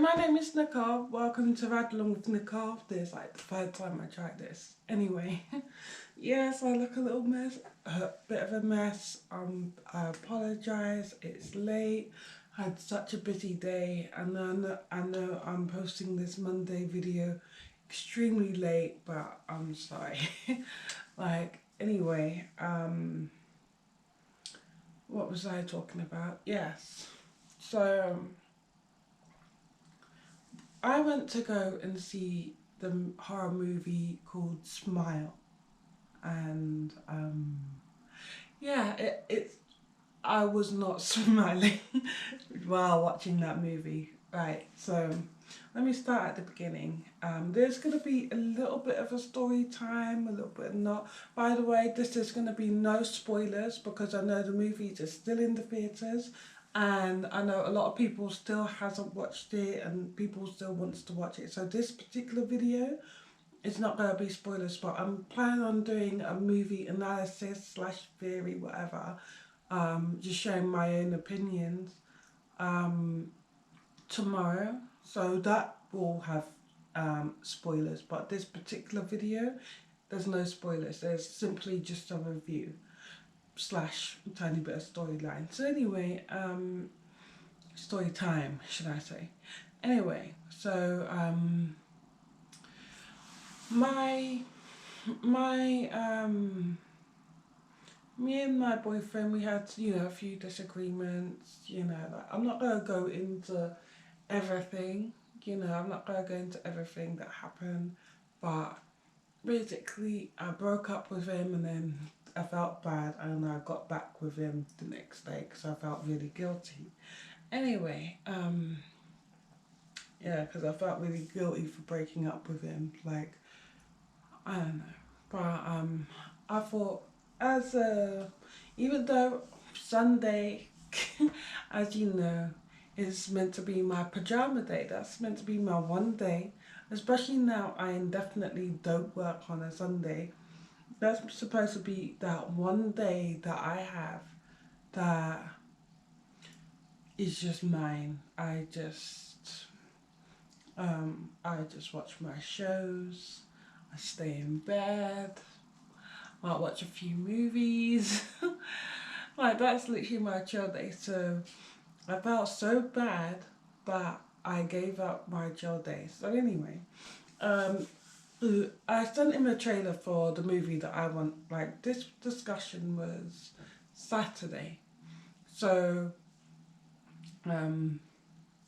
my name is Nicole. Welcome to Ride Along with Nicole. This is like the third time I tried this. Anyway, yes, I look a little mess, a bit of a mess. I apologise. It's late. I had such a busy day, and I know I'm posting this Monday video extremely late, but I'm sorry. Anyway, what was I talking about? Yes. So, I went to go and see the horror movie called Smile, and yeah, it's I was not smiling while watching that movie. Right, so let me start at the beginning. There's going to be a little bit of a story time, a little bit not. By the way, this is going to be no spoilers because I know the movies are still in the theatres, and I know a lot of people still hasn't watched it and people still wants to watch it. So this particular video is not going to be spoilers, but I'm planning on doing a movie analysis slash theory, whatever, just sharing my own opinions tomorrow. So that will have spoilers, but this particular video, there's no spoilers. There's simply just a review slash tiny bit of storyline. So anyway, story time, should I say. Anyway, so my me and my boyfriend, we had, a few disagreements, I'm not gonna go into everything, I'm not gonna go into everything that happened, but basically I broke up with him, and then I felt bad, and I got back with him the next day because I felt really guilty. Anyway, yeah, because I felt really guilty for breaking up with him. I don't know, but I thought, even though Sunday, as you know, is meant to be my pajama day. That's meant to be my one day. Especially now I indefinitely don't work on a Sunday. That's supposed to be that one day that I have that is just mine. I just watch my shows. I stay in bed. Might watch a few movies. That's literally my chill day. So I felt so bad, but I gave up my chill day. So anyway, I sent him a trailer for the movie that I want. This discussion was Saturday. So,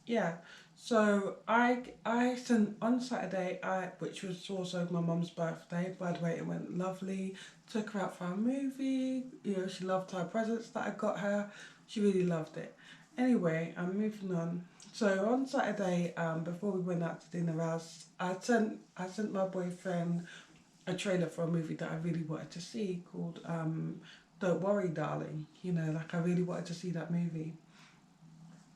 yeah. So I sent on Saturday, which was also my mum's birthday. By the way, it went lovely. Took her out for a movie. She loved her presents that I got her. She really loved it. Anyway, I'm moving on. So on Saturday, before we went out to dinner, I sent my boyfriend a trailer for a movie that I really wanted to see called Don't Worry, Darling. I really wanted to see that movie.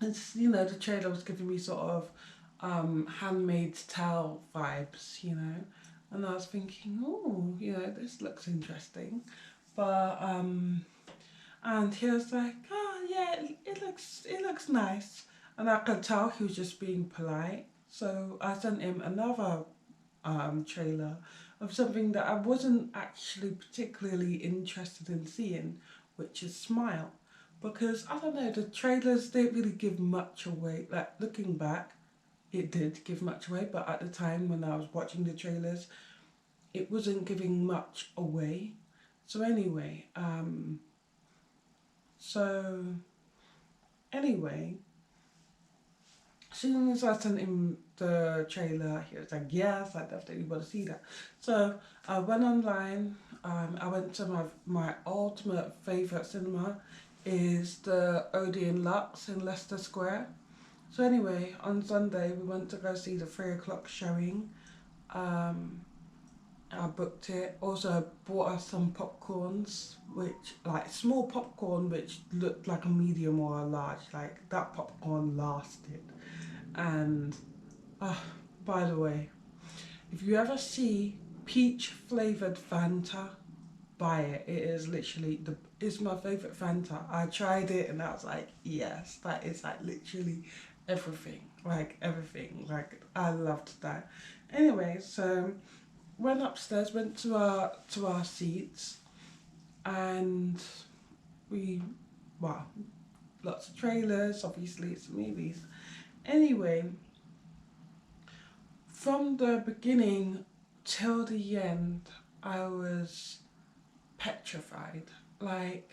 It's, the trailer was giving me sort of Handmaid's Tale vibes, and I was thinking, oh, this looks interesting. But and he was like, oh yeah, it looks nice, and I could tell he was just being polite. So I sent him another trailer of something that I wasn't actually particularly interested in seeing, which is Smile. Because I don't know, the trailers didn't really give much away. Looking back, it did give much away, but at the time when I was watching the trailers, it wasn't giving much away. So anyway, so anyway, as soon as I sent him the trailer, he was like, yes, I definitely want to see that. So I went online. I went to my ultimate favourite cinema, is the Odeon Lux in Leicester Square. So anyway, on Sunday we went to go see the 3 o'clock showing. I booked it. Also bought us some popcorns, which small popcorn, which looked like a medium or a large. That popcorn lasted. And by the way, if you ever see peach flavoured Fanta, buy it. It is literally it's my favourite Fanta. I tried it and I was like, yes, that is like literally everything. Like everything. Like I loved that. Anyway, so went upstairs, went to our seats, and we, well, lots of trailers, obviously it's movies. Anyway, from the beginning till the end, I was petrified. Like,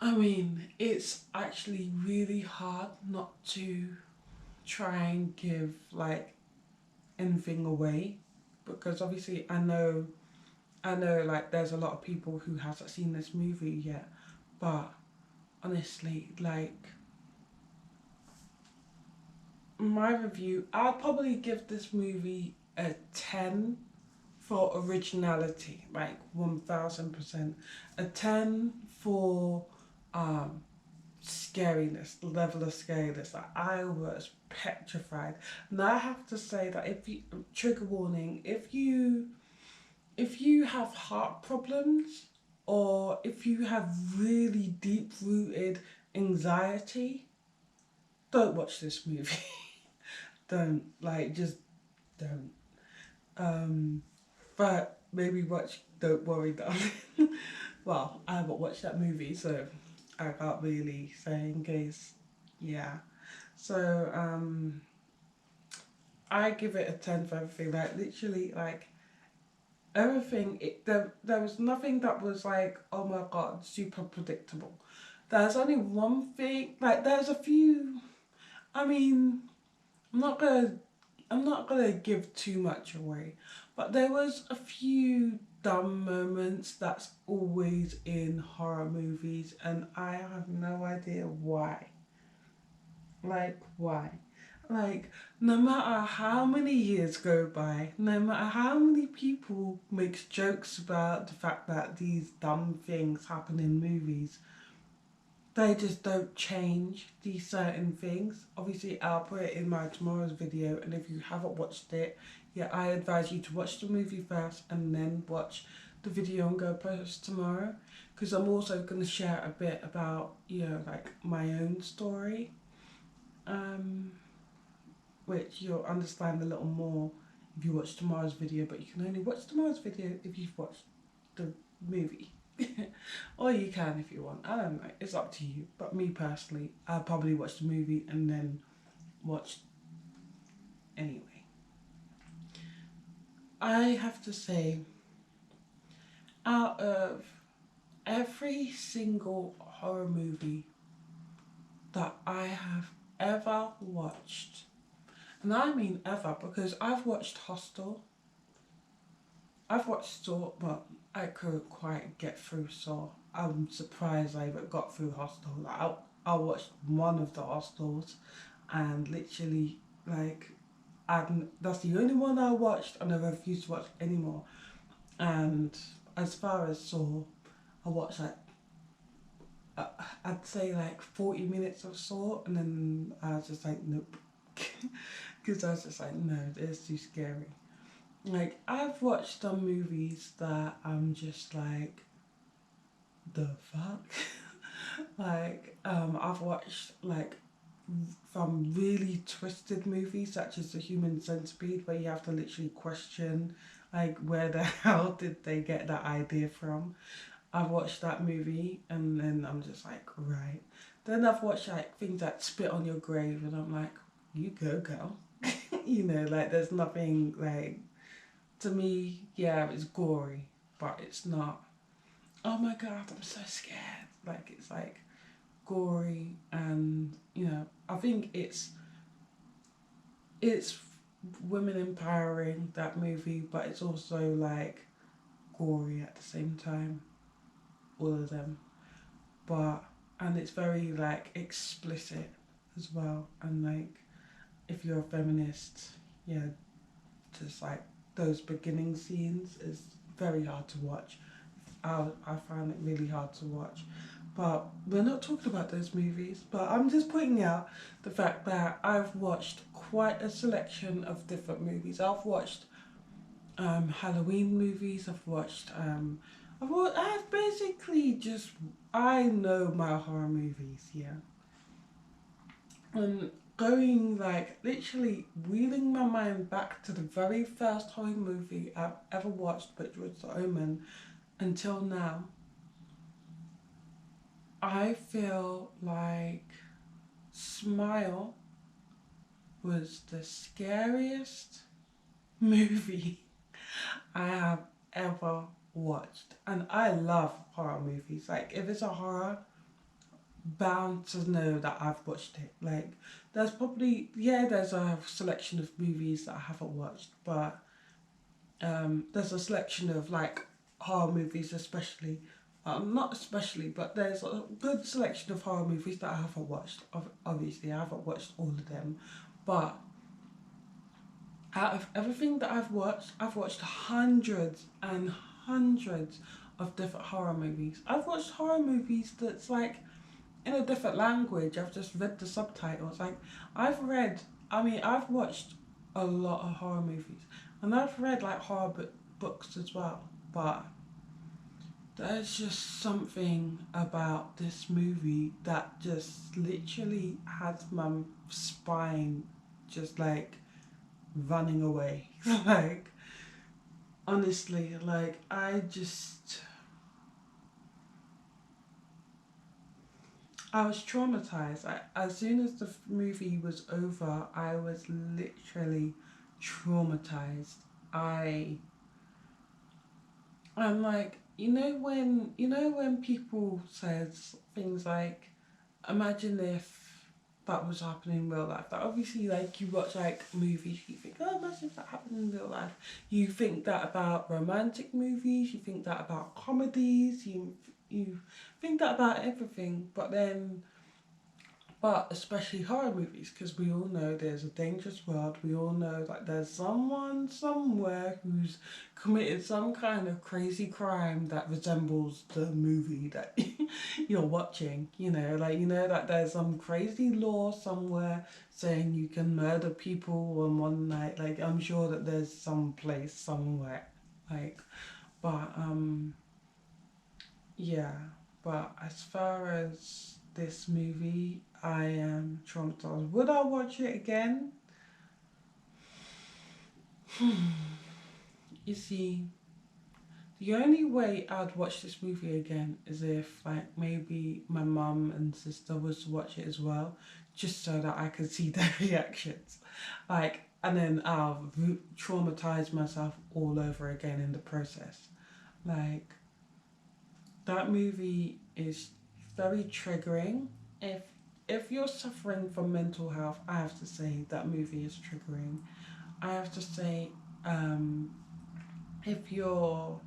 I mean, it's actually really hard not to try and give like anything away, because obviously I know like there's a lot of people who hasn't seen this movie yet, but honestly, like my review, I'd probably give this movie a 10 for originality, like 1000%. A 10 for um scariness, the level of scariness. Like I was petrified. And I have to say that if you, trigger warning, if you have heart problems or if you have really deep rooted anxiety, don't watch this movie. Don't, like, just don't. But maybe watch Don't Worry Darling. Well, I haven't watched that movie, so I can't really say in case. Yeah. So I give it a 10 for everything. Like literally, like everything. There was nothing that was like, oh my god, super predictable. There's only one thing. Like there's a few. I mean, I'm not gonna I'm not gonna give too much away, but there was a few dumb moments that's always in horror movies, and I have no idea why. Like why? Like no matter how many years go by, no matter how many people makes jokes about the fact that these dumb things happen in movies, they just don't change these certain things. Obviously, I'll put it in my tomorrow's video, and if you haven't watched it, yeah, I advise you to watch the movie first and then watch the video and go post tomorrow. Because I'm also going to share a bit about, you know, like my own story, um, which you'll understand a little more if you watch tomorrow's video, but you can only watch tomorrow's video if you've watched the movie. Or you can if you want. I don't know. It's up to you. But me personally, I'll probably watch the movie and then watch anyway. I have to say, out of every single horror movie that I have ever watched, and I mean ever because I've watched Hostel, I've watched Saw, but I couldn't quite get through Saw. I'm surprised I even got through Hostel. Like, I watched one of the Hostels, and literally, like, that's the only one I watched, and I refused to watch anymore. And as far as Saw, I watched like uh, I'd say like 40 minutes of Saw, and then I was just like, nope, because I was just like, no, it's too scary. Like, I've watched some movies that I'm just like, the fuck? Like, I've watched, like, some really twisted movies, such as The Human Centipede, where you have to literally question, like, where the hell did they get that idea from? I've watched that movie, and then I'm just like, right. Then I've watched, like, things that Spit on Your Grave, and I'm like, you go, girl. You know, like, there's nothing, like, to me, yeah, it's gory, but it's not, oh my god, I'm so scared. Like, it's like gory, and you know, I think it's women empowering, that movie, but it's also like gory at the same time, all of them. But and it's very like explicit as well, and like if you're a feminist, yeah, just like those beginning scenes is very hard to watch. I found it really hard to watch. But we're not talking about those movies, but I'm just pointing out the fact that I've watched quite a selection of different movies. I've watched Halloween movies. I've basically just, I know my horror movies, yeah. And going like literally wheeling my mind back to the very first horror movie I've ever watched, which was The Omen, until now, I feel like Smile was the scariest movie I have ever watched. And I love horror movies. Like, if it's a horror, bound to know that I've watched it. Like, there's probably, yeah, there's a selection of movies that I haven't watched, but there's a selection of like horror movies, especially. Not especially, but there's a good selection of horror movies that I haven't watched. Obviously, I haven't watched all of them, but out of everything that I've watched hundreds and hundreds of different horror movies. I've watched horror movies that's like in a different language. I've just read the subtitles. Like, I've watched a lot of horror movies, and I've read like books as well. But there's just something about this movie that just literally has my spine just like running away. Like, honestly, like I was traumatized. As soon as the movie was over, I was literally traumatized. I I'm like, you know when people says things like, imagine if that was happening in real life. That obviously, like, you watch like movies, you think, oh, imagine if that happened in real life. You think that about romantic movies. You think that about comedies. You think that about everything. But especially horror movies, because we all know there's a dangerous world. We all know that there's someone somewhere who's committed some kind of crazy crime that resembles the movie that you're watching. Like, that there's some crazy law somewhere saying you can murder people on one night. Like, I'm sure that there's some place somewhere. Like, but yeah, but as far as this movie, I am traumatized. Would I watch it again? You see, the only way I'd watch this movie again is if, like, maybe my mum and sister was to watch it as well, just so that I could see their reactions. Like, and then I'll traumatize myself all over again in the process. Like, that movie is very triggering. If if you're suffering from mental health, I have to say that movie is triggering. I have to say, um, if you're,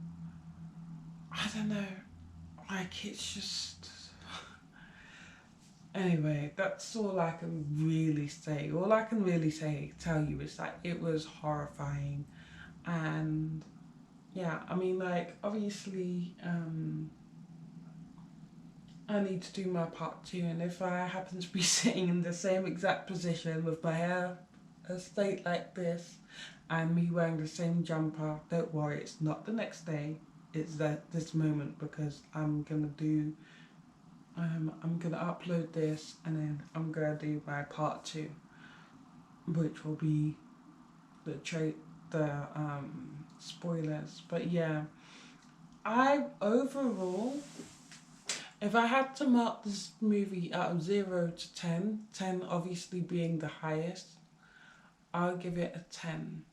I don't know, like, it's just. Anyway, that's all I can really say. All I can really tell you is that it was horrifying, and yeah, I mean, like, obviously, I need to do my part too, and if I happen to be sitting in the same exact position with my hair a state like this and me wearing the same jumper, don't worry, it's not the next day, it's this moment, because I'm gonna upload this, and then I'm gonna do my part two, which will be the spoilers. But yeah, I overall, if I had to mark this movie out of 0 to 10, 10 obviously being the highest, I'll give it a 10.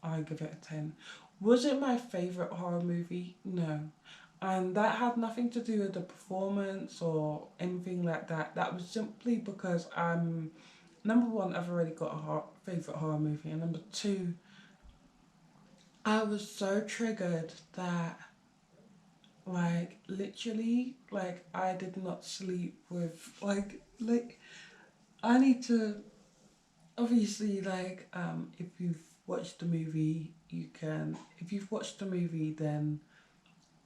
I'll give it a 10. Was it my favourite horror movie? No. And that had nothing to do with the performance or anything like that. That was simply because number one, I've already got a favourite horror movie, and number two, I was so triggered that, like, literally, like, I did not sleep with, like, I need to, obviously, like, if you've watched the movie, if you've watched the movie, then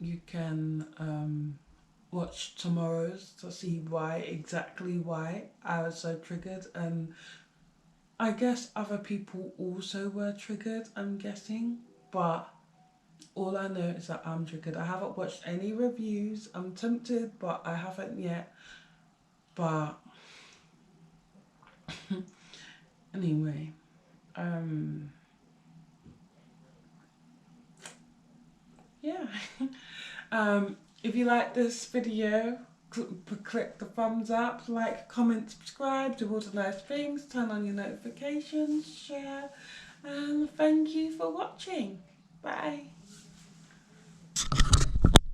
you can watch tomorrow's to see exactly why I was so triggered. And I guess other people also were triggered, I'm guessing, but all I know is that I'm triggered. I haven't watched any reviews. I'm tempted, but I haven't yet. But anyway, yeah. If you like this video, click the thumbs up, like, comment, subscribe, do all the nice things, turn on your notifications, share, and thank you for watching. Bye.